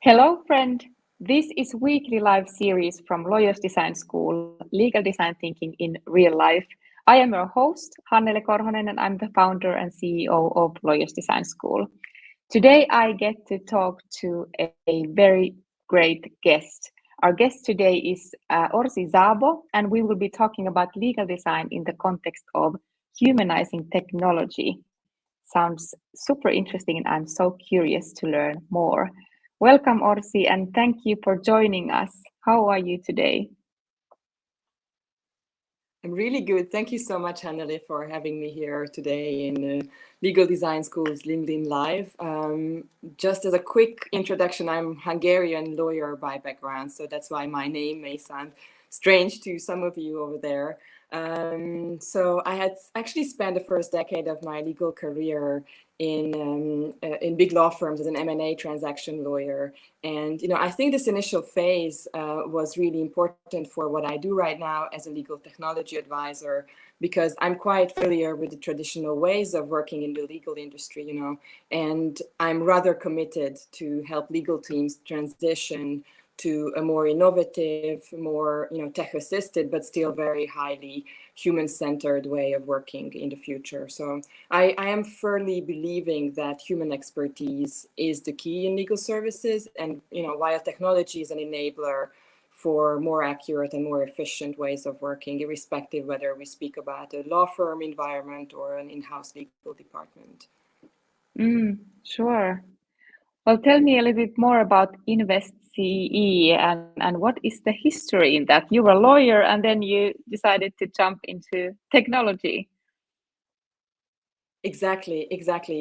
Hello, friend. This is weekly live series from Lawyers Design School, Legal Design Thinking in Real Life. I am your host, Hannele Korhonen, and I'm the founder and CEO of Lawyers Design School. Today, I get to talk to a very great guest. Our guest today is Orsolya Szabo, and we will be talking about legal design in the context of humanizing technology. Sounds super interesting, and I'm so curious to learn more. Welcome, Orsi, and thank you for joining us. How are you today? I'm really good. Thank you so much, Hannele, for having me here today in Legal Design School's LinkedIn Live. Just as a quick introduction, I'm Hungarian lawyer by background, so that's why my name may sound strange to some of you over there. So I had actually spent the first decade of my legal career in big law firms as an M&A transaction lawyer. And, I think this initial phase was really important for what I do right now as a legal technology advisor, because I'm quite familiar with the traditional ways of working in the legal industry, and I'm rather committed to help legal teams transition to a more innovative, more tech-assisted, but still very highly human-centered way of working in the future. So I am firmly believing that human expertise is the key in legal services, and while technology is an enabler for more accurate and more efficient ways of working, irrespective whether we speak about a law firm environment or an in-house legal department. Sure. Well, tell me a little bit more about InvestCEE and what is the history in that? You were a lawyer and then you decided to jump into technology. Exactly.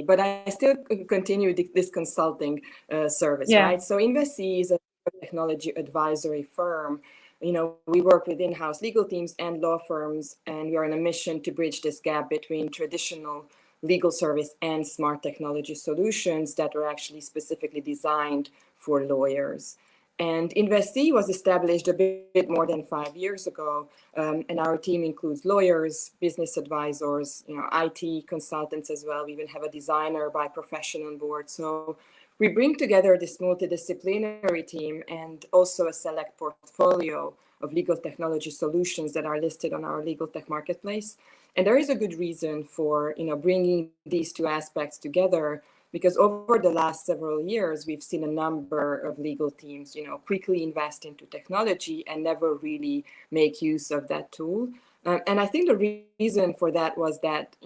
But I still continue this consulting service, Yeah. right? So InvestCEE is a technology advisory firm. We work with in-house legal teams and law firms, and we are on a mission to bridge this gap between traditional legal service and smart technology solutions that are actually specifically designed for lawyers. And InvestCEE was established a bit more than 5 years ago, and our team includes lawyers, business advisors, IT consultants as well. We even have a designer by profession on board. So we bring together this multidisciplinary team and also a select portfolio of legal technology solutions that are listed on our legal tech marketplace. And there is a good reason for bringing these two aspects together, because over the last several years, we've seen a number of legal teams, quickly invest into technology and never really make use of that tool. And I think the reason for that was that,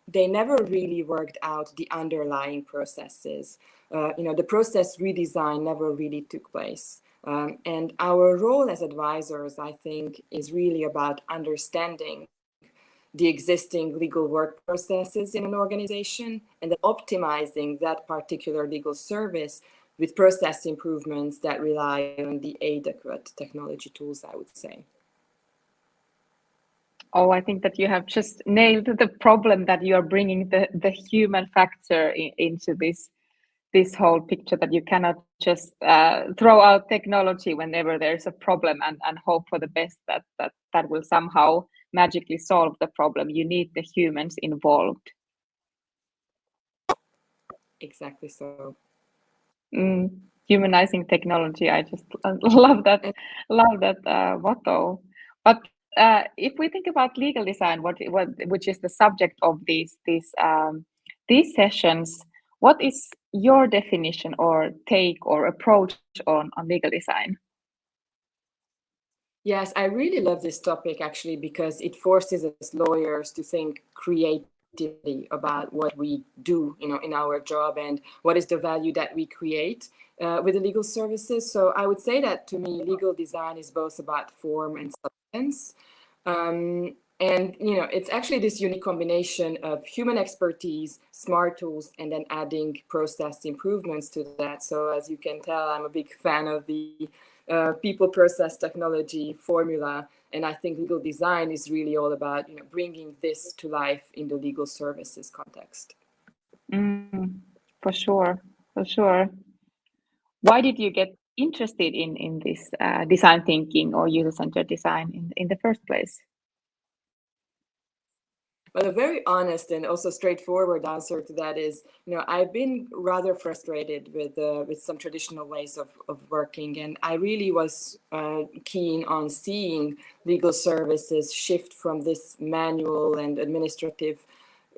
they never really worked out the underlying processes. The process redesign never really took place. And our role as advisors, I think, is really about understanding the existing legal work processes in an organization and then optimizing that particular legal service with process improvements that rely on the adequate technology tools, I would say. Oh, I think that you have just nailed the problem, that you are bringing the human factor into this whole picture, that you cannot just throw out technology whenever there's a problem and hope for the best that will somehow magically solve the problem. You need the humans involved. Exactly so. Humanizing technology. I just love that motto. But if we think about legal design, which is the subject of these sessions, what is your definition or take or approach on legal design? Yes, I really love this topic actually, because it forces us lawyers to think creatively about what we do, in our job, and what is the value that we create with the legal services. So I would say that to me, legal design is both about form and substance. And it's actually this unique combination of human expertise, smart tools, and then adding process improvements to that. So as you can tell, I'm a big fan of the people process technology formula, and I think legal design is really all about bringing this to life in the legal services context. For sure. Why did you get interested in this design thinking or user-centered design in the first place? Well, a very honest and also straightforward answer to that is, I've been rather frustrated with some traditional ways of working, and I really was keen on seeing legal services shift from this manual and administrative,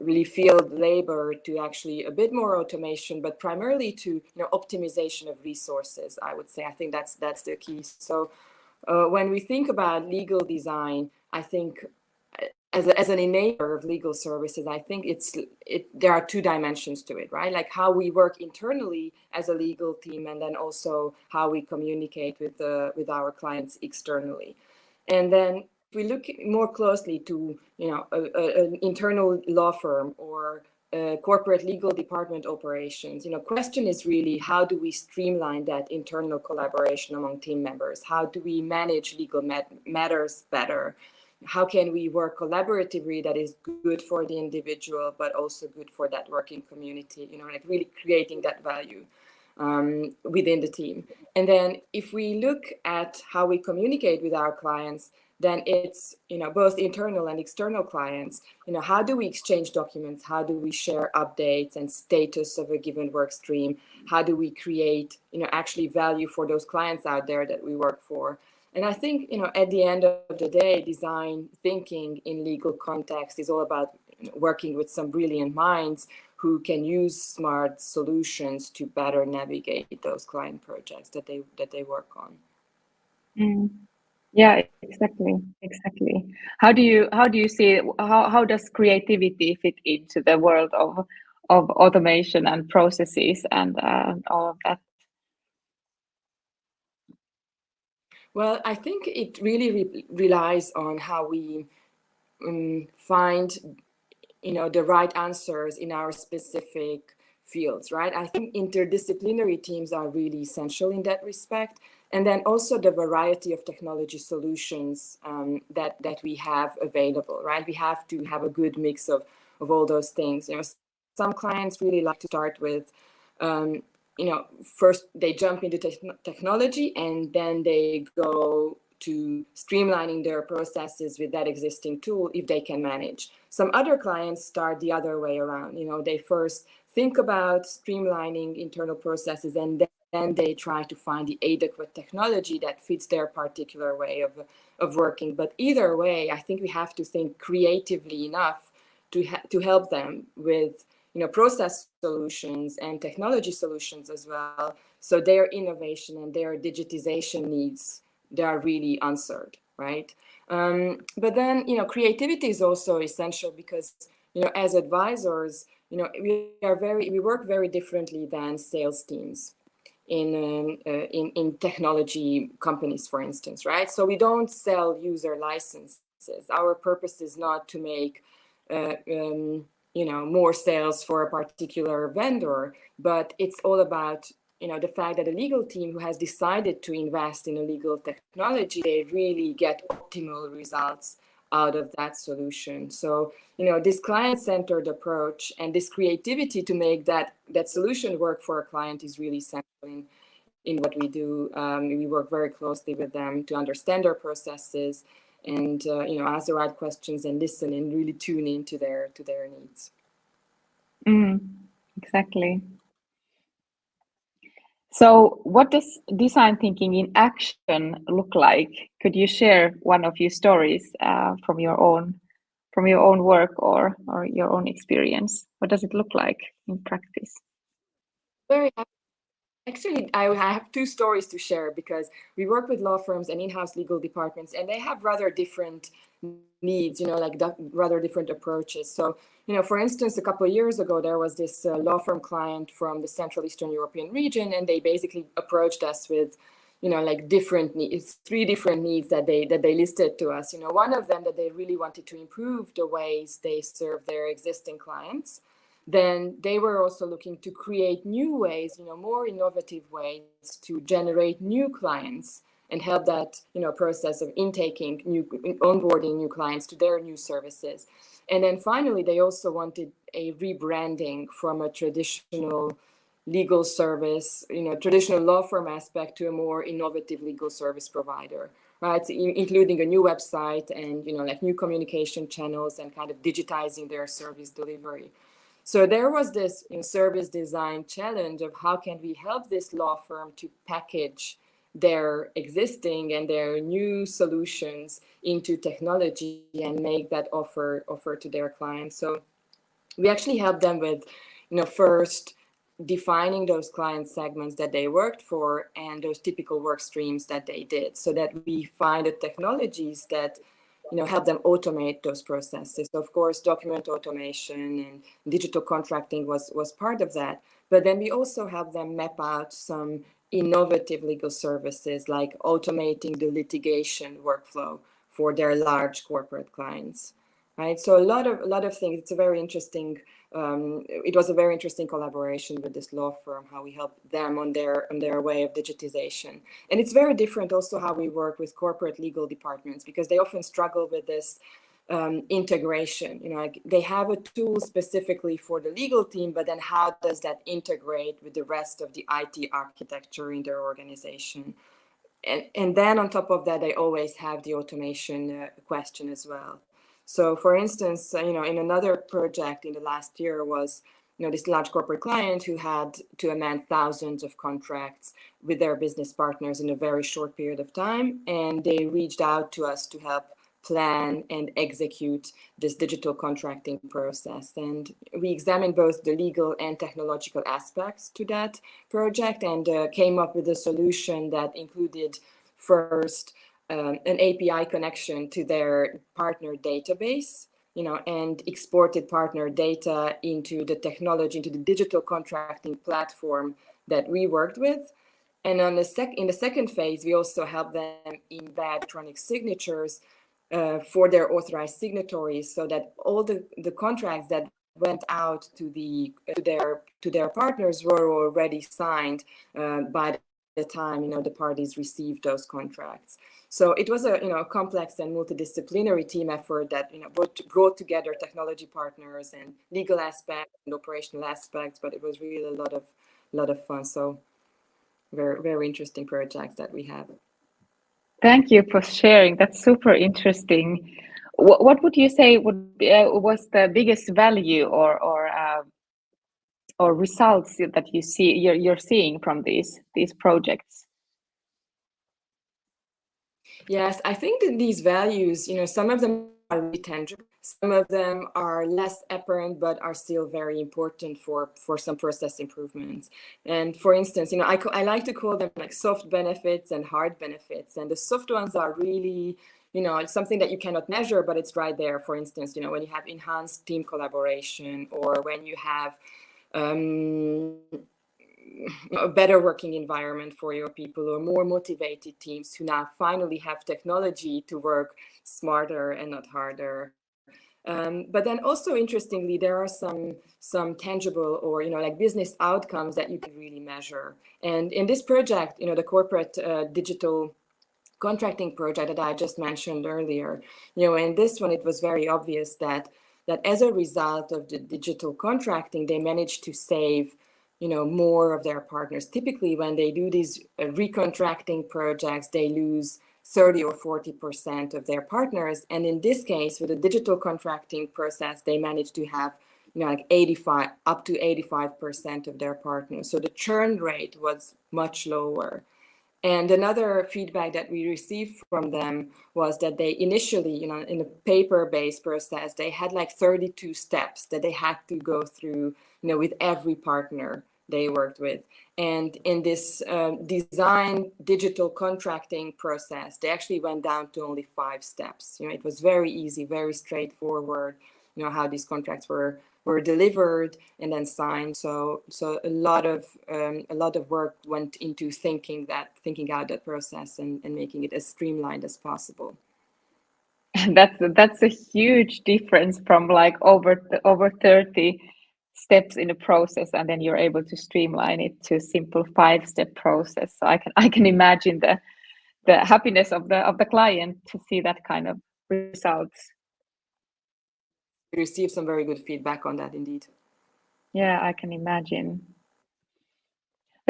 really field labor to actually a bit more automation, but primarily to optimization of resources. I would say I think that's the key. So when we think about legal design, I think as an enabler of legal services, I think there are two dimensions to it, right? Like how we work internally as a legal team, and then also how we communicate with our clients externally. And then we look more closely to an internal law firm or corporate legal department operations. Question is really, how do we streamline that internal collaboration among team members? How do we manage legal matters better? How can we work collaboratively that is good for the individual, but also good for that working community, like really creating that value within the team. And then if we look at how we communicate with our clients, then it's, both internal and external clients, how do we exchange documents? How do we share updates and status of a given work stream? How do we create, actually value for those clients out there that we work for? And I think, at the end of the day, design thinking in legal context is all about working with some brilliant minds who can use smart solutions to better navigate those client projects that they work on. Yeah, exactly. How do you see how does creativity fit into the world of automation and processes and all of that? Well, I think it really relies on how we find, the right answers in our specific fields, right? I think interdisciplinary teams are really essential in that respect. And then also the variety of technology solutions that we have available, right? We have to have a good mix of all those things. Some clients really like to start with, first they jump into technology and then they go to streamlining their processes with that existing tool if they can manage. Some other clients start the other way around. They first think about streamlining internal processes and then they try to find the adequate technology that fits their particular way of working. But either way, I think we have to think creatively enough to help them with process solutions and technology solutions as well. So their innovation and their digitization needs, they are really answered, right? But then, creativity is also essential because, as advisors, we work very differently than sales teams in technology companies, for instance, right? So we don't sell user licenses. Our purpose is not to make more sales for a particular vendor, but it's all about the fact that a legal team who has decided to invest in a legal technology, they really get optimal results out of that solution. So, this client-centered approach and this creativity to make that solution work for a client is really central in what we do. We work very closely with them to understand their processes and ask the right questions and listen and really tune into their needs. Exactly. So what does design thinking in action look like? Could you share one of your stories from your own work or your own experience? What does it look like in practice? Very happy. Actually, I have two stories to share because we work with law firms and in-house legal departments, and they have rather different needs, rather different approaches. So, for instance, a couple of years ago, there was this law firm client from the Central Eastern European region, and they basically approached us with, different needs, three different needs that they listed to us. One of them that they really wanted to improve the ways they serve their existing clients. Then they were also looking to create new ways, more innovative ways to generate new clients and help that, process of onboarding new clients to their new services. And then finally, they also wanted a rebranding from a traditional legal service, traditional law firm aspect to a more innovative legal service provider, right? So including a new website and, like new communication channels and kind of digitizing their service delivery. So there was this service design challenge of how can we help this law firm to package their existing and their new solutions into technology and make that offer to their clients. So we actually help them with, first defining those client segments that they worked for and those typical work streams that they did, so that we find the technologies that help them automate those processes. So of course, document automation and digital contracting was part of that. But then we also help them map out some innovative legal services, like automating the litigation workflow for their large corporate clients. Right, so a lot of things. It's a very interesting. It was a very interesting collaboration with this law firm. How we help them on their way of digitization, and it's very different also how we work with corporate legal departments, because they often struggle with this integration. Like they have a tool specifically for the legal team, but then how does that integrate with the rest of the IT architecture in their organization? And then on top of that, they always have the automation question as well. So for instance, in another project in the last year was, this large corporate client who had to amend thousands of contracts with their business partners in a very short period of time. And they reached out to us to help plan and execute this digital contracting process. And we examined both the legal and technological aspects to that project and came up with a solution that included first an API connection to their partner database, and exported partner data into the technology, into the digital contracting platform that we worked with. And in the second phase, we also helped them embed electronic signatures for their authorized signatories, so that all the contracts that went out to their partners were already signed by the time the parties received those contracts. So it was a complex and multidisciplinary team effort that brought together technology partners and legal aspects and operational aspects, but it was really a lot of fun. So very, very interesting projects that we have. Thank you for sharing. That's super interesting. What would you say was the biggest value or results that you're seeing from these projects? Yes, I think that these values, some of them are really tangible. Some of them are less apparent, but are still very important for some process improvements. And for instance, I like to call them like soft benefits and hard benefits. And the soft ones are really, it's something that you cannot measure, but it's right there. For instance, when you have enhanced team collaboration, or when you have a better working environment for your people, or more motivated teams who now finally have technology to work smarter and not harder. But then also, interestingly, there are some tangible or like business outcomes that you can really measure. And in this project, the corporate digital contracting project that I just mentioned earlier, in this one, it was very obvious that as a result of the digital contracting, they managed to save more of their partners. Typically, when they do these recontracting projects, they lose 30 or 40% of their partners. And in this case, with the digital contracting process, they managed to have like 85 up to 85% of their partners. So the churn rate was much lower. And another feedback that we received from them was that they initially, in a paper-based process, they had like 32 steps that they had to go through, with every partner they worked with. And in this design digital contracting process, they actually went down to only 5 steps. It was very easy, very straightforward, how these contracts were delivered and then signed. So a lot of work went into thinking out that process and making it as streamlined as possible. That's a huge difference from like over 30 steps in the process, and then you're able to streamline it to a simple 5-step process. So I can imagine the happiness of the client to see that kind of results. We received some very good feedback on that, indeed. Yeah, I can imagine.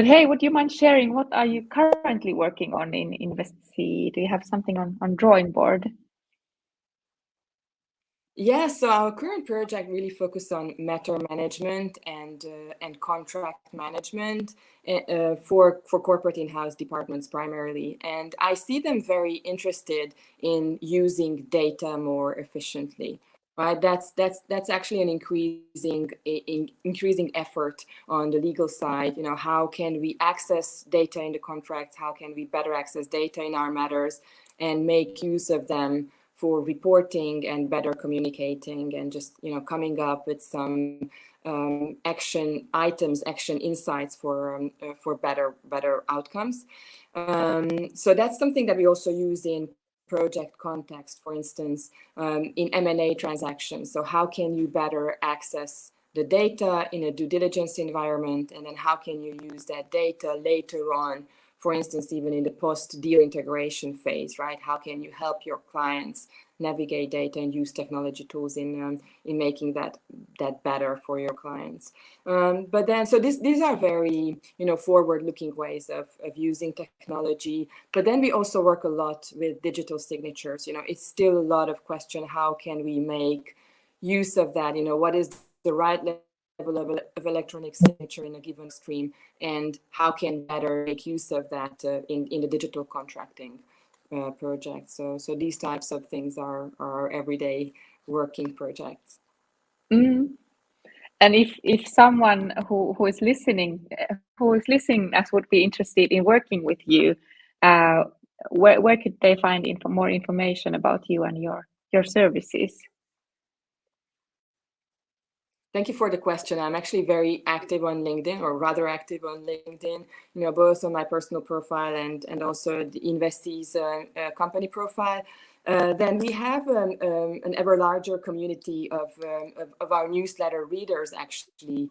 But hey, would you mind sharing what are you currently working on in InvestCEE? Do you have something on drawing board? Yeah, so our current project really focused on matter management and contract management for corporate in-house departments primarily. And I see them very interested in using data more efficiently. Right, that's actually an increasing effort on the legal side. You know, how can we access data in the contracts? How can we better access data in our matters and make use of them for reporting and better communicating, and just, you know, coming up with some action items, action insights for better outcomes. So that's something that we also use in project context, for instance, in M&A transactions. So how can you better access the data in a due diligence environment, and then how can you use that data later on, for instance, even in the post-deal integration phase, right? How can you help your clients navigate data and use technology tools in making that better for your clients? But then, so these are very, you know, forward-looking ways of using technology. But then we also work a lot with digital signatures. You know, it's still a lot of question, how can we make use of that? You know, what is the right level of electronic signature in a given stream, and how can we better make use of that in the digital contracting project? So these types of things are our everyday working projects. Mm. And if someone who is listening us would be interested in working with you, where could they find more information about you and your services? Thank you for the question. I'm actually very active on LinkedIn, or rather active on LinkedIn, you know, both on my personal profile and also the InvestCEE's company profile. Then we have an ever larger community of our newsletter readers, actually.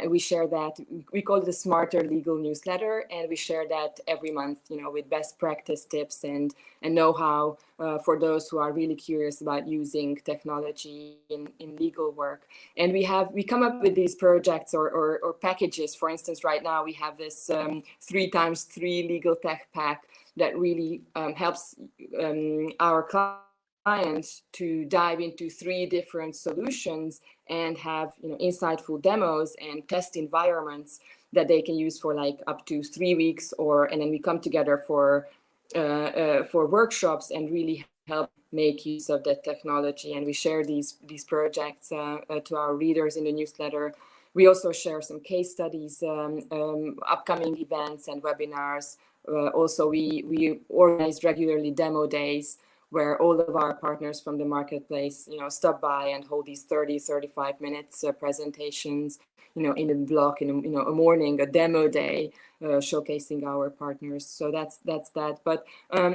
We share that, we call it the Smarter Legal Newsletter, and we share that every month, you know, with best practice tips and know-how for those who are really curious about using technology in legal work. And we come up with these projects or packages. For instance, right now we have this 3x3 legal tech pack that really helps our clients to dive into 3 different solutions and have, you know, insightful demos and test environments that they can use for like up to 3 weeks, and then we come together for workshops and really help make use of that technology. And we share these projects to our readers in the newsletter. We also share some case studies, upcoming events and webinars. Also, we organize regularly demo days where all of our partners from the marketplace, you know, stop by and hold these 35 minutes presentations, you know, in a block, in a, you know, a morning, a demo day, showcasing our partners. So that's that. But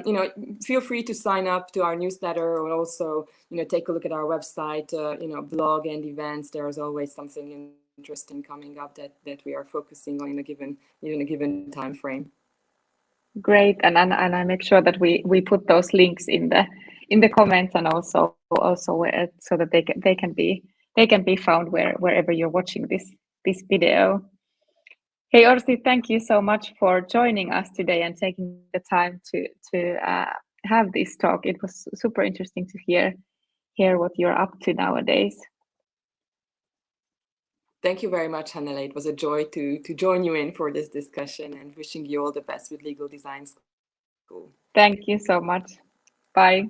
you know, feel free to sign up to our newsletter, or also, you know, take a look at our website, you know, blog and events. There's always something interesting coming up that we are focusing on in a given time frame. Great, and I make sure that we put those links in the comments, and also where, so that they can be found wherever you're watching this video. Hey Orsi, thank you so much for joining us today and taking the time to have this talk. It was super interesting to hear what you're up to nowadays. Thank you very much, Hannele. It was a joy to join you in for this discussion, and wishing you all the best with Legal Design School. Thank you so much. Bye.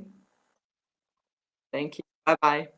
Thank you. Bye-bye.